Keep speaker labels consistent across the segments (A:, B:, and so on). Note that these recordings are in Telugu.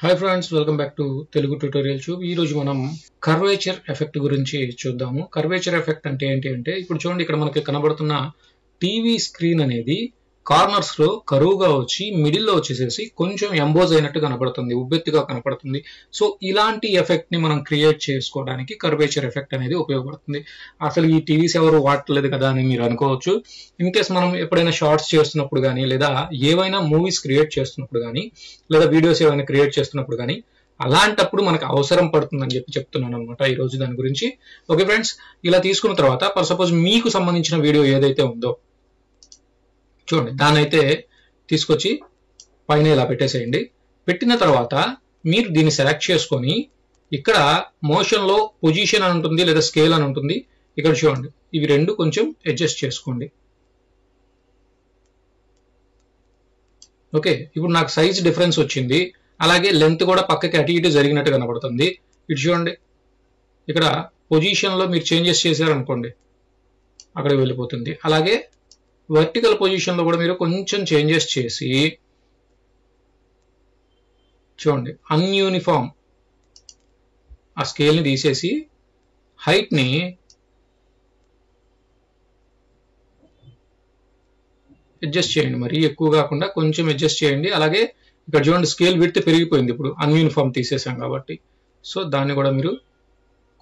A: Hi friends, welcome back to Telugu tutorial tube. ఈ రోజు మనం కర్వేచర్ ఎఫెక్ట్ గురించి చూద్దాము. కర్వేచర్ ఎఫెక్ట్ అంటే ఏంటి అంటే, ఇప్పుడు చూడండి, ఇక్కడ మనకి కనబడుతున్న టీవీ స్క్రీన్ అనేది కార్నర్స్ లో కరువుగా వచ్చి మిడిల్ లో వచ్చేసేసి కొంచెం ఎంబోజ్ అయినట్టు కనబడుతుంది, ఉబ్బెత్తుగా కనపడుతుంది. సో ఇలాంటి ఎఫెక్ట్ ని మనం క్రియేట్ చేసుకోవడానికి కర్వేచర్ ఎఫెక్ట్ అనేది ఉపయోగపడుతుంది. అసలు ఈ టీవీస్ ఎవరు వాడట్లేదు కదా అని మీరు అనుకోవచ్చు. ఇన్ కేస్ మనం ఎప్పుడైనా షార్ట్స్ చేస్తున్నప్పుడు కానీ, లేదా ఏవైనా మూవీస్ క్రియేట్ చేస్తున్నప్పుడు కానీ, లేదా వీడియోస్ ఏమైనా క్రియేట్ చేస్తున్నప్పుడు కానీ, అలాంటప్పుడు మనకు అవసరం పడుతుందని చెప్తున్నాను అనమాట ఈ రోజు దాని గురించి. ఓకే ఫ్రెండ్స్, ఇలా తీసుకున్న తర్వాత ఫర్ సపోజ్ మీకు సంబంధించిన వీడియో ఏదైతే ఉందో చూడండి, దాన్ని అయితే తీసుకొచ్చి పైన ఇలా పెట్టేసేయండి. పెట్టిన తర్వాత మీరు దీన్ని సెలెక్ట్ చేసుకొని ఇక్కడ మోషన్ లో పొజిషన్ అని ఉంటుంది, లేదా స్కేల్ అని ఉంటుంది. ఇక్కడ చూడండి, ఇవి రెండు కొంచెం అడ్జస్ట్ చేసుకోండి. ఓకే, ఇప్పుడు నాకు సైజ్ డిఫరెన్స్ వచ్చింది, అలాగే లెంత్ కూడా పక్కకి అటు ఇటు జరిగినట్టు కనబడుతుంది. ఇటు చూడండి, ఇక్కడ పొజిషన్ లో మీరు చేంజెస్ చేశారనుకోండి అక్కడికి వెళ్ళిపోతుంది. అలాగే వర్టికల్ పొజిషన్ లో కూడా మీరు కొంచెం చేంజెస్ చేసి చూడండి, అన్యూనిఫామ్ ఆ స్కేల్ ని తీసేసి హైట్ ని అడ్జస్ట్ చేయండి. మరి ఎక్కువ కాకుండా కొంచెం అడ్జస్ట్ చేయండి. అలాగే ఇక్కడ చూడండి, స్కేల్ విడ్త్ పెరిగిపోయింది ఇప్పుడు అన్యూనిఫామ్ తీసేసాం కాబట్టి. సో దాన్ని కూడా మీరు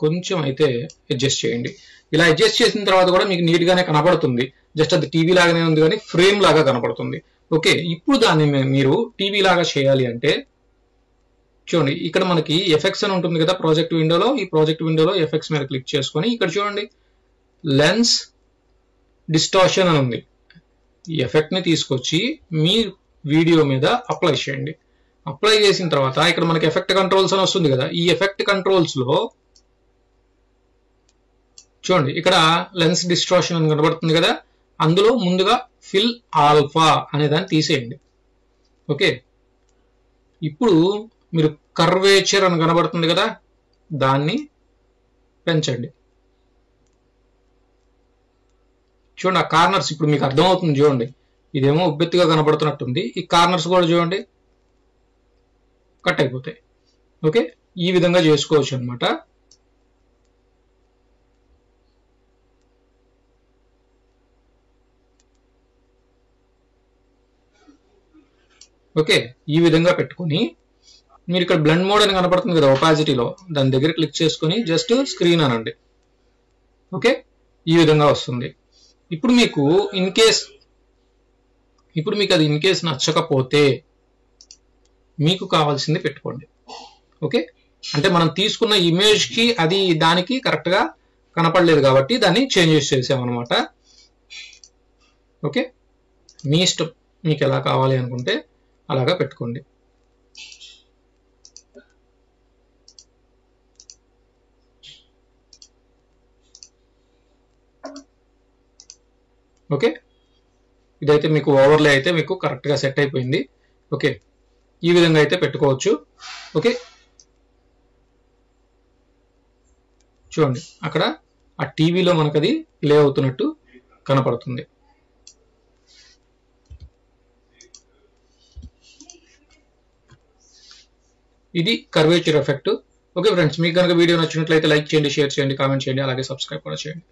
A: కొంచెం అయితే అడ్జస్ట్ చేయండి. ఇలా అడ్జస్ట్ చేసిన తర్వాత కూడా మీకు నీట్ గానే కనపడుతుంది. జస్ట్ అది టీవీ లాగానే ఉంది కానీ ఫ్రేమ్ లాగా కనపడుతుంది. ఓకే, ఇప్పుడు దాన్ని మీరు టీవీ లాగా చేయాలి అంటే చూడండి, ఇక్కడ మనకి ఎఫెక్ట్స్ అని ఉంటుంది కదా ప్రాజెక్ట్ విండోలో. ఈ ప్రాజెక్ట్ విండోలో ఎఫెక్ట్స్ మీద క్లిక్ చేసుకొని ఇక్కడ చూడండి, లెన్స్ డిస్టార్షన్ అని ఉంది. ఈ ఎఫెక్ట్ ని తీసుకొచ్చి మీ వీడియో మీద అప్లై చేయండి. అప్లై చేసిన తర్వాత ఇక్కడ మనకి ఎఫెక్ట్ కంట్రోల్స్ అని వస్తుంది కదా. ఈ ఎఫెక్ట్ కంట్రోల్స్ లో చూడండి, ఇక్కడ లెన్స్ డిస్టార్షన్ అని కనబడుతుంది కదా, అందులో ముందుగా ఫిల్ ఆల్ఫా అనే దాన్ని తీసేయండి. ఓకే, ఇప్పుడు మీరు కర్వేచర్ అని కనబడుతుంది కదా, దాన్ని పెంచండి. చూడండి, ఆ కార్నర్స్ ఇప్పుడు మీకు అర్థమవుతుంది. చూడండి, ఇదేమో ఉబ్బెత్తుగా కనబడుతున్నట్టుంది, ఈ కార్నర్స్ కూడా చూడండి కట్ అయిపోతాయి. ఓకే, ఈ విధంగా చేసుకోవచ్చు అనమాట. ఓకే, ఈ విధంగా పెట్టుకుని మీరు ఇక్కడ బ్లెండ్ మోడ్ అని కనపడుతుంది కదా ఒపాసిటీలో, దాని దగ్గర క్లిక్ చేసుకుని జస్ట్ స్క్రీన్ అనండి. ఓకే, ఈ విధంగా వస్తుంది. ఇప్పుడు మీకు అది ఇన్ కేస్ నచ్చకపోతే మీకు కావాల్సింది పెట్టుకోండి. ఓకే, అంటే మనం తీసుకున్న ఇమేజ్ కి అది దానికి కరెక్ట్ గా కనపడలేదు కాబట్టి దాన్ని చేంజెస్ చేసామన్నమాట. ఓకే, మీ ఇష్టం, మీకు ఎలా కావాలి అనుకుంటే అలాగా పెట్టుకోండి. ఓకే, ఇదైతే మీకు ఓవర్లే అయితే మీకు కరెక్ట్ గా సెట్ అయిపోయింది. ఓకే, ఈ విధంగా అయితే పెట్టుకోవచ్చు. ఓకే, చూడండి, అక్కడ ఆ టీవీలో మనకు అది ప్లే అవుతున్నట్టు కనపడుతుంది. ఇది కర్వేచర్ ఎఫెక్ట్. ఓకే ఫ్రెండ్స్, మీకు కనుక వీడియో నచ్చినట్లయితే లైక్ చేయండి, షేర్ చేయండి, కామెంట్ చేయండి, అలాగే సబ్స్క్రైబ్ కూడా చేయండి.